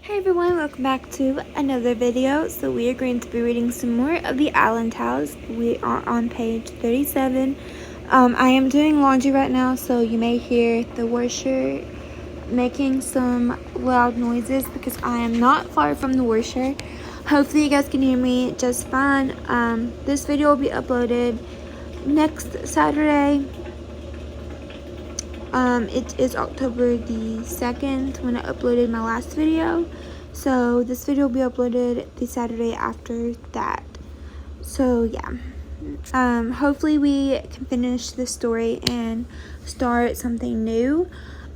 Hey everyone, welcome back to another video. So we are going to be reading some more of the Island Tales. We are on page 37. I am doing laundry right now, so you may hear the washer making some loud noises because I am not far from the washer. Hopefully you guys can hear me just fine. This video will be uploaded next Saturday. It is October the 2nd when I uploaded my last video. So this video will be uploaded the Saturday after that. So yeah. Hopefully we can finish the story and start something new.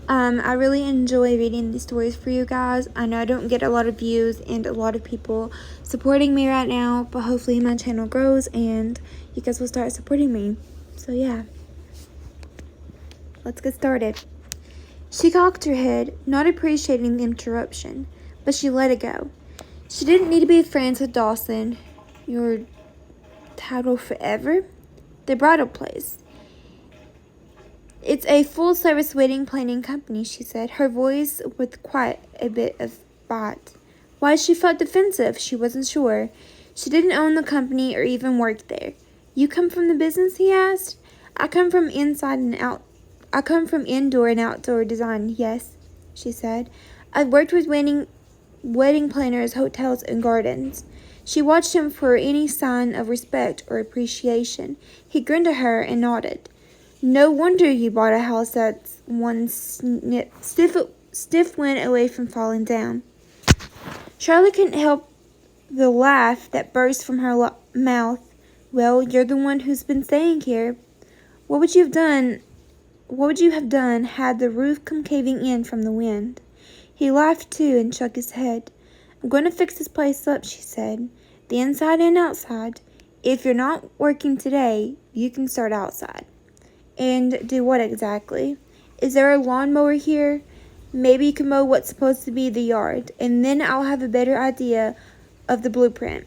I really enjoy reading these stories for you guys. I know I don't get a lot of views and a lot of people supporting me right now, but hopefully my channel grows and you guys will start supporting me. So yeah. Let's get started. She cocked her head, not appreciating the interruption, but she let it go. She didn't need to be friends with Dawson, your title forever. The bridal place. It's a full-service wedding planning company, she said, her voice with quite a bit of bite. Why she felt defensive, she wasn't sure. She didn't own the company or even work there. You come from the business, he asked. I come from indoor and outdoor design, yes, she said. I've worked with wedding planners, hotels, and gardens. She watched him for any sign of respect or appreciation. He grinned at her and nodded. No wonder you bought a house that's one stiff wind away from falling down. Charlotte couldn't help the laugh that burst from her mouth. Well, you're the one who's been staying here. What would you have done had the roof come caving in from the wind? He laughed too and shook his head. I'm going to fix this place up, she said. The inside and outside. If you're not working today, you can start outside. And do what exactly? Is there a lawnmower here? Maybe you can mow what's supposed to be the yard, and then I'll have a better idea of the blueprint.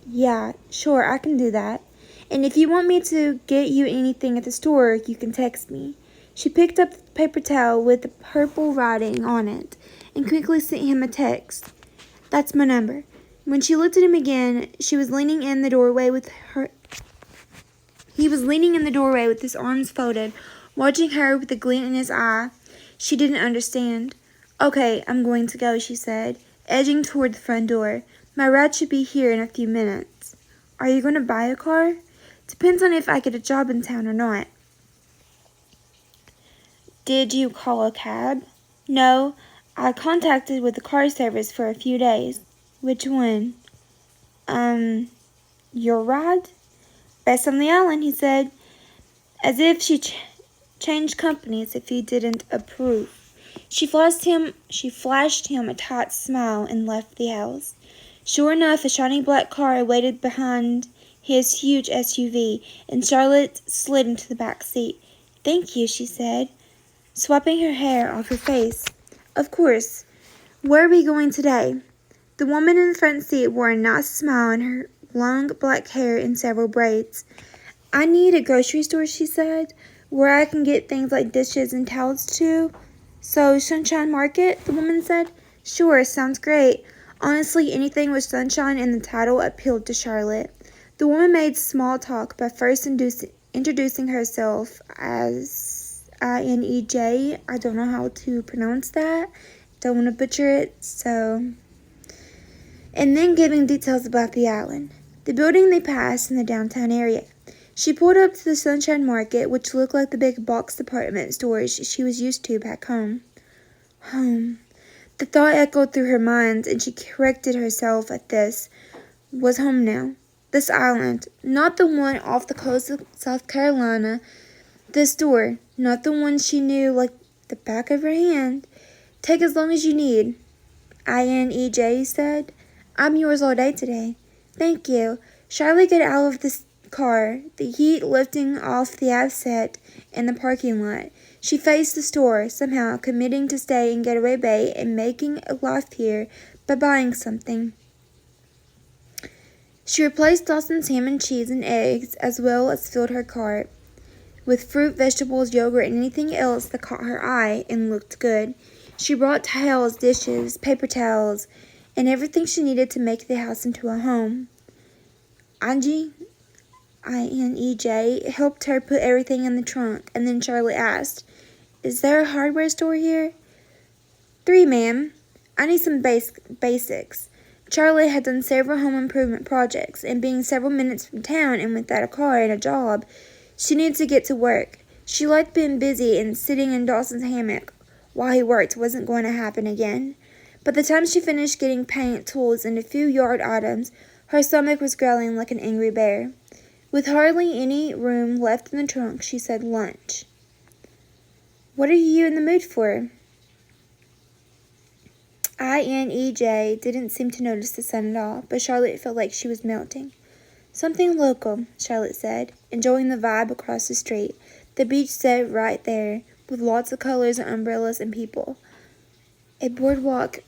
Yeah, sure, I can do that. And if you want me to get you anything at the store, you can text me. She picked up the paper towel with the purple writing on it and quickly sent him a text. That's my number. When she looked at him again, he was leaning in the doorway with his arms folded, watching her with a glint in his eye. She didn't understand. Okay, I'm going to go, she said, edging toward the front door. My ride should be here in a few minutes. Are you going to buy a car? Depends on if I get a job in town or not. Did you call a cab? No, I contacted with the car service for a few days. Which one? Your ride? Best on the island, he said, as if she changed companies if he didn't approve. She flashed him a tight smile and left the house. Sure enough, a shiny black car waited behind his huge SUV, and Charlotte slid into the back seat. Thank you, she said, swiping her hair off her face. Of course. Where are we going today? The woman in the front seat wore a nice smile and her long black hair in several braids. I need a grocery store, she said, where I can get things like dishes and towels too. So, Sunshine Market, the woman said. Sure, sounds great. Honestly, anything with sunshine in the title appealed to Charlotte. The woman made small talk by first introducing herself as INEJ. I don't know how to pronounce that. Don't want to butcher it, so. And then giving details about the island. The building they passed in the downtown area. She pulled up to the Sunshine Market, which looked like the big box department stores she was used to back home. Home. The thought echoed through her mind, and she corrected herself at this. Was home now. This island, not the one off the coast of South Carolina. This store, not the one she knew like the back of her hand. Take as long as you need. INEJ said. I'm yours all day today. Thank you. Charlotte got out of the car, the heat lifting off the asset in the parking lot. She faced the store, somehow committing to stay in Getaway Bay and making a life here by buying something. She replaced Dawson's ham and cheese and eggs, as well as filled her cart with fruit, vegetables, yogurt, and anything else that caught her eye and looked good. She brought towels, dishes, paper towels, and everything she needed to make the house into a home. Angie, INEJ, helped her put everything in the trunk, and then Charlotte asked, "Is there a hardware store here?" "3, ma'am. I need some basics." Charlotte had done several home improvement projects, and being several minutes from town and without a car and a job, she needed to get to work. She liked being busy, and sitting in Dawson's hammock while he worked wasn't going to happen again. By the time she finished getting paint, tools, and a few yard items, her stomach was growling like an angry bear. With hardly any room left in the trunk, she said, "Lunch." "What are you in the mood for?" INEJ didn't seem to notice the sun at all, but Charlotte felt like she was melting. "Something local," Charlotte said, enjoying the vibe across the street. The beach sat right there, with lots of colors and umbrellas and people. A boardwalk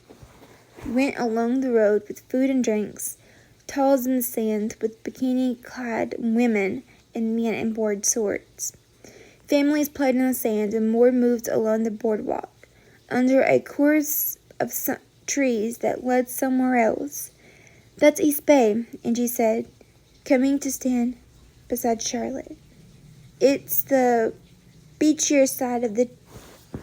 went along the road with food and drinks, towels in the sand with bikini-clad women and men in board shorts. Families played in the sand, and more moved along the boardwalk, under a course of trees that led somewhere else. "That's East Bay," Angie said, coming to stand beside Charlotte. "It's the beachier side of the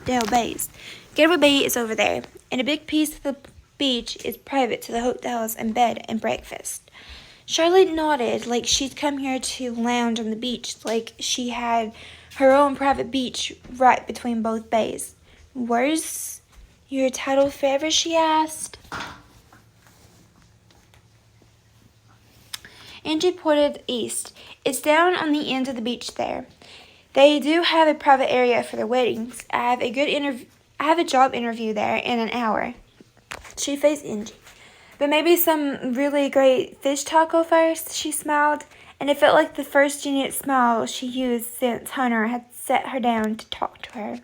Dale Bays. Getaway Bay is over there, and a big piece of the beach is private to the hotels and bed and breakfast." Charlotte nodded, like she'd come here to lounge on the beach, like she had her own private beach right between both bays. "Where's your title forever?" she asked. Angie pointed east. "It's down on the end of the beach there. They do have a private area for their weddings. I have a job interview there in an hour." She faced Angie. "But maybe some really great fish taco first," she smiled, and it felt like the first genuine smile she used since Hunter had set her down to talk to her.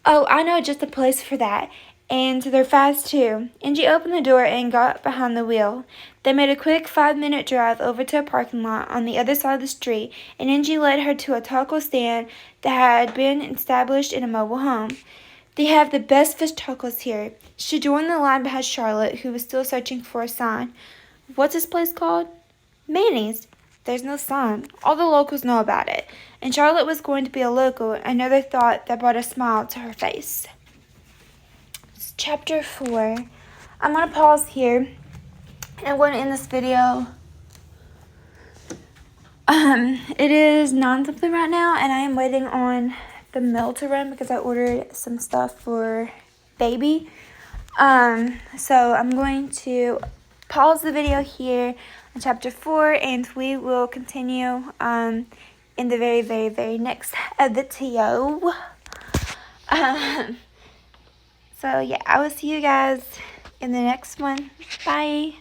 "Oh, I know just the place for that. And they're fast, too." Angie opened the door and got behind the wheel. They made a quick 5-minute drive over to a parking lot on the other side of the street, and Angie led her to a taco stand that had been established in a mobile home. "They have the best fish tacos here." She joined the line behind Charlotte, who was still searching for a sign. "What's this place called?" "Manny's." "There's no sign. All the locals know about it." And Charlotte was going to be a local, another thought that brought a smile to her face. Chapter 4. I'm going to pause here, and I'm going to end this video. It is 9-something right now, and I am waiting on the mail to run because I ordered some stuff for baby. So I'm going to pause the video here on chapter 4, and we will continue in the very, very, very next video. So yeah, I will see you guys in the next one. Bye.